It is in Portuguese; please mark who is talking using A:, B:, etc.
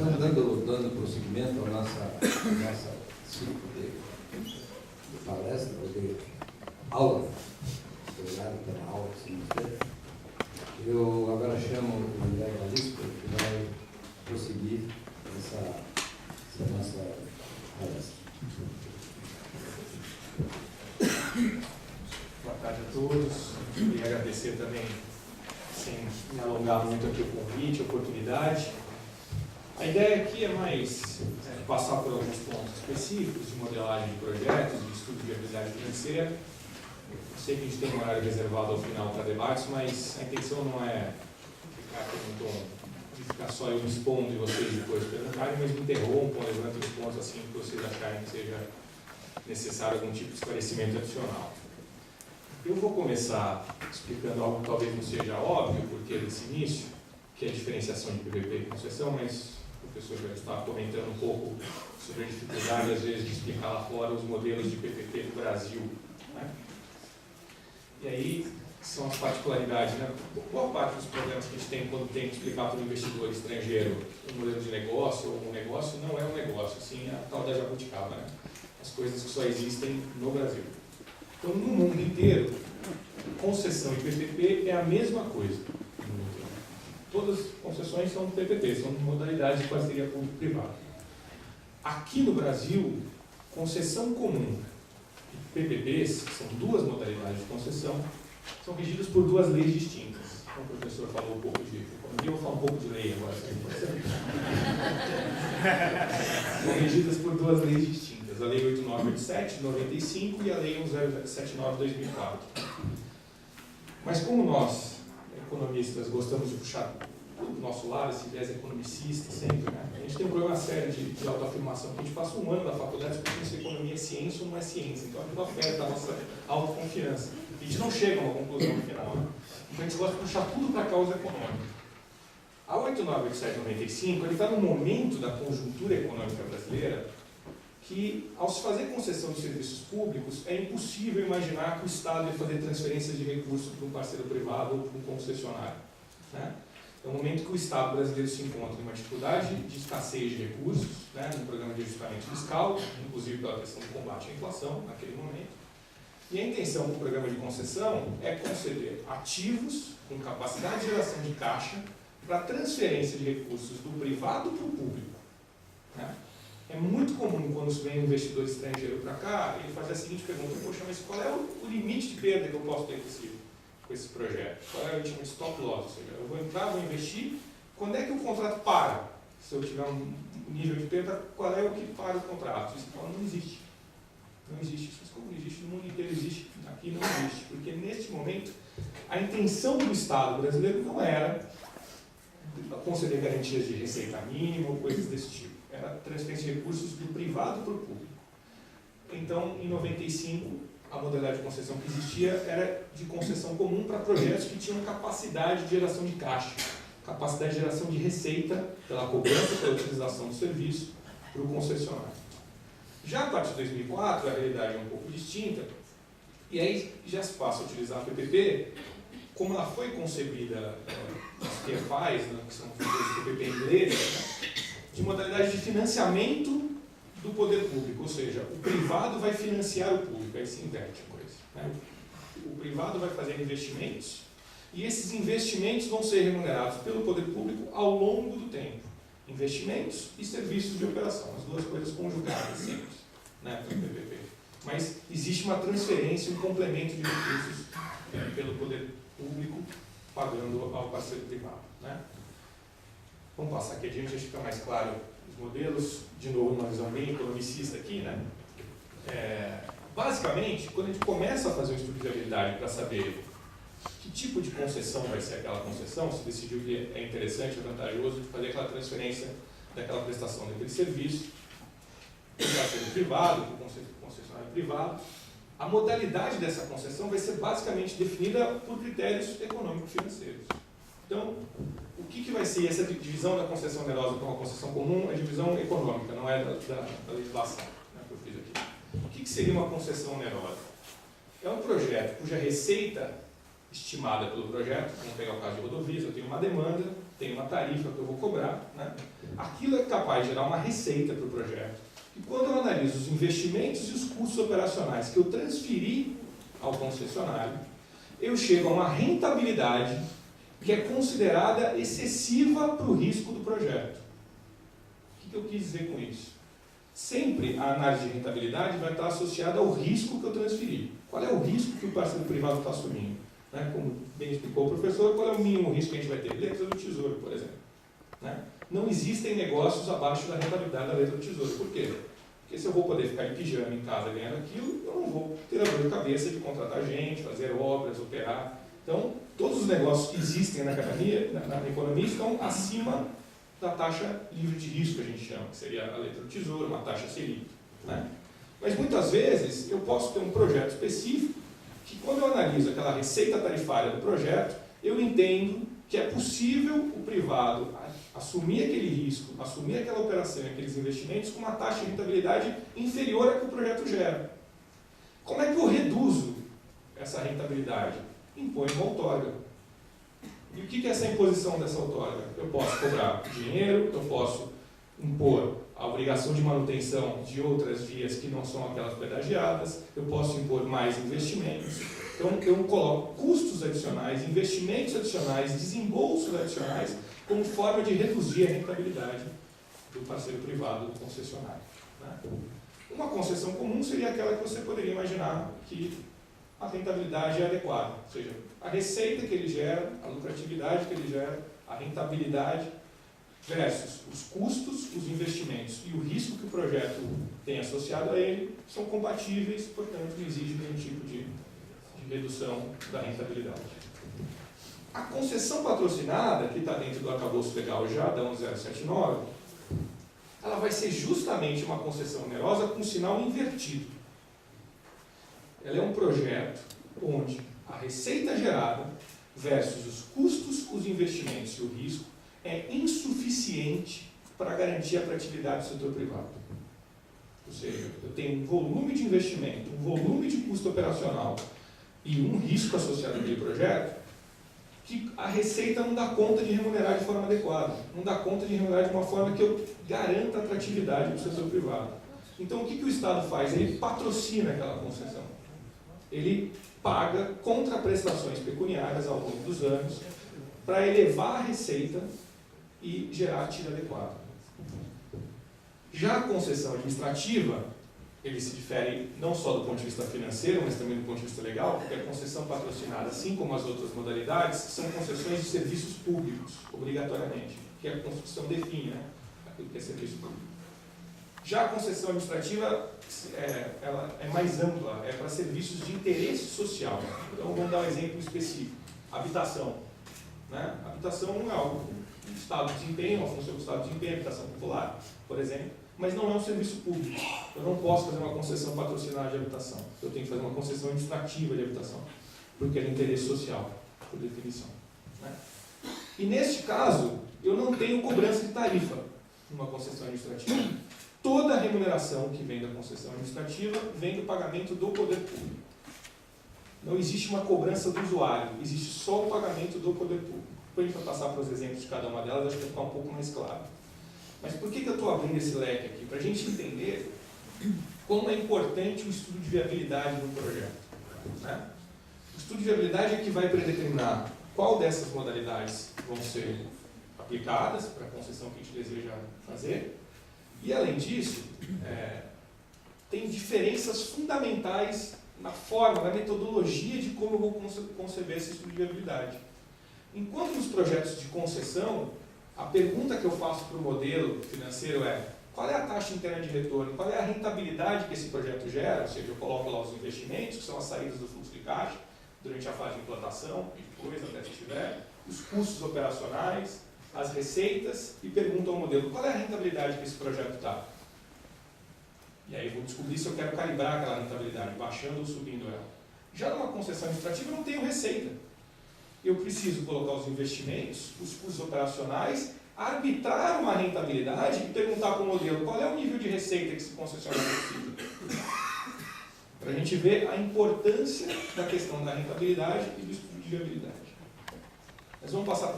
A: Então, dando prosseguimento à nossa ciclo de palestra, de aula, obrigado pela aula que se nos deu. Eu agora chamo o André Galisco, que vai prosseguir essa nossa palestra.
B: Boa tarde a todos. Queria agradecer também, sem me alongar muito aqui, o convite, a oportunidade. A ideia aqui é mais passar por alguns pontos específicos de modelagem de projetos, de estudo de viabilidade financeira. Eu sei que a gente tem um horário reservado ao final para debates, mas a intenção não é ficar só eu me expondo e vocês depois perguntarem, mas me interrompam, levantem os pontos assim que vocês acharem que seja necessário algum tipo de esclarecimento adicional. Eu vou começar explicando algo que talvez não seja óbvio, porque desse início, que é a diferenciação de PPP e concessão, mas o professor já estava comentando um pouco sobre a dificuldade, às vezes, de explicar lá fora os modelos de PPP do Brasil, né? E aí são as particularidades, né? Boa parte dos problemas que a gente tem quando tem que explicar para o investidor estrangeiro um modelo de negócio ou um negócio não é um negócio, assim, a tal da jabuticaba, né? As coisas que só existem no Brasil. Então, no mundo inteiro, concessão e PPP é a mesma coisa. Todas as concessões são PPP, são modalidades de parceria público-privada. Aqui no Brasil, concessão comum e PPPs, que são duas modalidades de concessão, são regidas por duas leis distintas. Então, o professor falou um pouco de economia, eu vou falar um pouco de lei agora. São regidas por duas leis distintas, a Lei 8987, de 95, e a Lei 1079, de 2004. Mas como nós, economistas, gostamos de puxar do nosso lado, esse viés economicista sempre, né? A gente tem um problema sério de autoafirmação, que a gente passa um ano na faculdade discutindo se economia é ciência ou não é ciência, então aquilo afeta a nossa autoconfiança. A gente não chega a uma conclusão no final, né? Então a gente gosta de puxar tudo para a causa econômica. A 8987/95, ele está no momento da conjuntura econômica brasileira que, ao se fazer concessão de serviços públicos, é impossível imaginar que o Estado ia fazer transferências de recursos para um parceiro privado ou para um concessionário, né? É o momento que o Estado brasileiro se encontra em uma dificuldade de escassez de recursos, né, no programa de ajustamento fiscal, inclusive pela questão do combate à inflação, naquele momento. E a intenção do programa de concessão é conceder ativos com capacidade de geração de caixa para transferência de recursos do privado para o público, né? É muito comum quando vem um investidor estrangeiro para cá, ele faz a seguinte pergunta: poxa, mas qual é o limite de perda que eu posso ter com esse projeto? Qual é o limite de stop loss? Ou seja, eu vou entrar, vou investir, quando é que o contrato para? Se eu tiver um nível de perda, qual é o que para o contrato? Isso não existe. Não existe. Mas como não existe? No mundo inteiro existe, aqui não existe. Porque neste momento, a intenção do Estado brasileiro não era conceder garantias de receita mínima ou coisas desse tipo. Era transferência de recursos do privado para o público. Então, em 95, a modalidade de concessão que existia era de concessão comum para projetos que tinham capacidade de geração de caixa, capacidade de geração de receita pela cobrança, pela utilização do serviço para o concessionário. Já a partir de 2004, a realidade é um pouco distinta, e aí já se passa a utilizar a PPP, como ela foi concebida, as PFIs, né, que são as PPP inglesas, né, de modalidade de financiamento do poder público, ou seja, o privado vai financiar o público, aí se inverte a coisa, né? O privado vai fazer investimentos e esses investimentos vão ser remunerados pelo poder público ao longo do tempo. Investimentos e serviços de operação, as duas coisas conjugadas sempre, né, pelo PPP. Mas existe uma transferência, um complemento de recursos pelo poder público pagando ao parceiro privado, né? Vamos passar aqui adiante, acho que fica mais claro os modelos, de novo uma visão bem economicista aqui, né? Basicamente, quando a gente começa a fazer um estudo de viabilidade para saber que tipo de concessão vai ser aquela concessão, se decidiu que é interessante, é vantajoso de fazer aquela transferência daquela prestação daquele serviço para o parceiro privado, para o concessionário privado, a modalidade dessa concessão vai ser basicamente definida por critérios econômico-financeiros. Então, o que vai ser essa divisão da concessão onerosa para uma concessão comum? É divisão econômica, não é da legislação, né, que eu fiz aqui. O que seria uma concessão onerosa? É um projeto cuja receita estimada pelo projeto, vamos pegar o caso de rodovias, eu tenho uma demanda, tem uma tarifa que eu vou cobrar, né? Aquilo é capaz de gerar uma receita para o projeto. E quando eu analiso os investimentos e os custos operacionais que eu transferi ao concessionário, eu chego a uma rentabilidade que é considerada excessiva para o risco do projeto. O que eu quis dizer com isso? Sempre a análise de rentabilidade vai estar associada ao risco que eu transferi. Qual é o risco que o parceiro privado está assumindo? Né? Como bem explicou o professor, qual é o mínimo risco que a gente vai ter? Letra do Tesouro, por exemplo. Né? Não existem negócios abaixo da rentabilidade da letra do Tesouro. Por quê? Porque se eu vou poder ficar em pijama em casa ganhando aquilo, eu não vou ter a dor de cabeça de contratar gente, fazer obras, operar. Então, todos os negócios que existem na economia, na economia estão acima da taxa livre de risco, que a gente chama, que seria a letra do Tesouro, uma taxa Selic. Né? Mas muitas vezes eu posso ter um projeto específico que, quando eu analiso aquela receita tarifária do projeto, eu entendo que é possível o privado assumir aquele risco, assumir aquela operação, aqueles investimentos com uma taxa de rentabilidade inferior à que o projeto gera. Como é que eu reduzo essa rentabilidade? Imponho uma outorga. E o que é essa imposição dessa outorga? Eu posso cobrar dinheiro, eu posso impor a obrigação de manutenção de outras vias que não são aquelas pedagiadas, eu posso impor mais investimentos. Então, eu coloco custos adicionais, investimentos adicionais, desembolsos adicionais, como forma de reduzir a rentabilidade do parceiro privado, do concessionário. Né? Uma concessão comum seria aquela que você poderia imaginar que a rentabilidade é adequada, ou seja, a receita que ele gera, a lucratividade que ele gera, a rentabilidade versus os custos, os investimentos e o risco que o projeto tem associado a ele são compatíveis, portanto, não exige nenhum tipo de redução da rentabilidade. A concessão patrocinada, que está dentro do arcabouço legal já, da 11079, ela vai ser justamente uma concessão onerosa com sinal invertido. Ela é um projeto onde a receita gerada versus os custos, os investimentos e o risco é insuficiente para garantir a atratividade do setor privado. Ou seja, eu tenho um volume de investimento, um volume de custo operacional e um risco associado àquele projeto que a receita não dá conta de remunerar de forma adequada, não dá conta de remunerar de uma forma que eu garanta a atratividade do setor privado. Então, o que o Estado faz? Ele patrocina aquela concessão. Ele paga contraprestações pecuniárias ao longo dos anos para elevar a receita e gerar a tira adequada. Já a concessão administrativa, ele se difere não só do ponto de vista financeiro, mas também do ponto de vista legal, porque a concessão patrocinada, assim como as outras modalidades, são concessões de serviços públicos, obrigatoriamente, que a Constituição define, né? Aquilo que é serviço público. Já a concessão administrativa, ela é mais ampla, é para serviços de interesse social. Então, vamos dar um exemplo específico. Habitação. Né? Habitação é algo que o Estado desempenha, uma função do Estado desempenha, habitação popular, por exemplo, mas não é um serviço público. Eu não posso fazer uma concessão patrocinada de habitação. Eu tenho que fazer uma concessão administrativa de habitação, porque é de interesse social, por definição. Né? E neste caso, eu não tenho cobrança de tarifa numa concessão administrativa. Toda a remuneração que vem da concessão administrativa vem do pagamento do poder público. Não existe uma cobrança do usuário, existe só o pagamento do poder público. Depois a gente vai passar para os exemplos de cada uma delas, acho que vai ficar um pouco mais claro. Mas por que eu estou abrindo esse leque aqui? Para a gente entender como é importante o estudo de viabilidade do projeto. Né? O estudo de viabilidade é que vai predeterminar qual dessas modalidades vão ser aplicadas para a concessão que a gente deseja fazer. E, além disso, tem diferenças fundamentais na forma, na metodologia de como eu vou conceber esse estudo de viabilidade. Enquanto nos projetos de concessão, a pergunta que eu faço para o modelo financeiro é: qual é a taxa interna de retorno, qual é a rentabilidade que esse projeto gera? Ou seja, eu coloco lá os investimentos, que são as saídas do fluxo de caixa, durante a fase de implantação, e depois, até se tiver, os custos operacionais, as receitas, e pergunto ao modelo: qual é a rentabilidade que esse projeto está? E aí eu vou descobrir se eu quero calibrar aquela rentabilidade, baixando ou subindo ela. Já numa concessão administrativa eu não tenho receita. Eu preciso colocar os investimentos, os custos operacionais, arbitrar uma rentabilidade e perguntar para o modelo qual é o nível de receita que esse concessionário precisa. Para a gente ver a importância da questão da rentabilidade e do estudo de viabilidade. Mas vamos passar para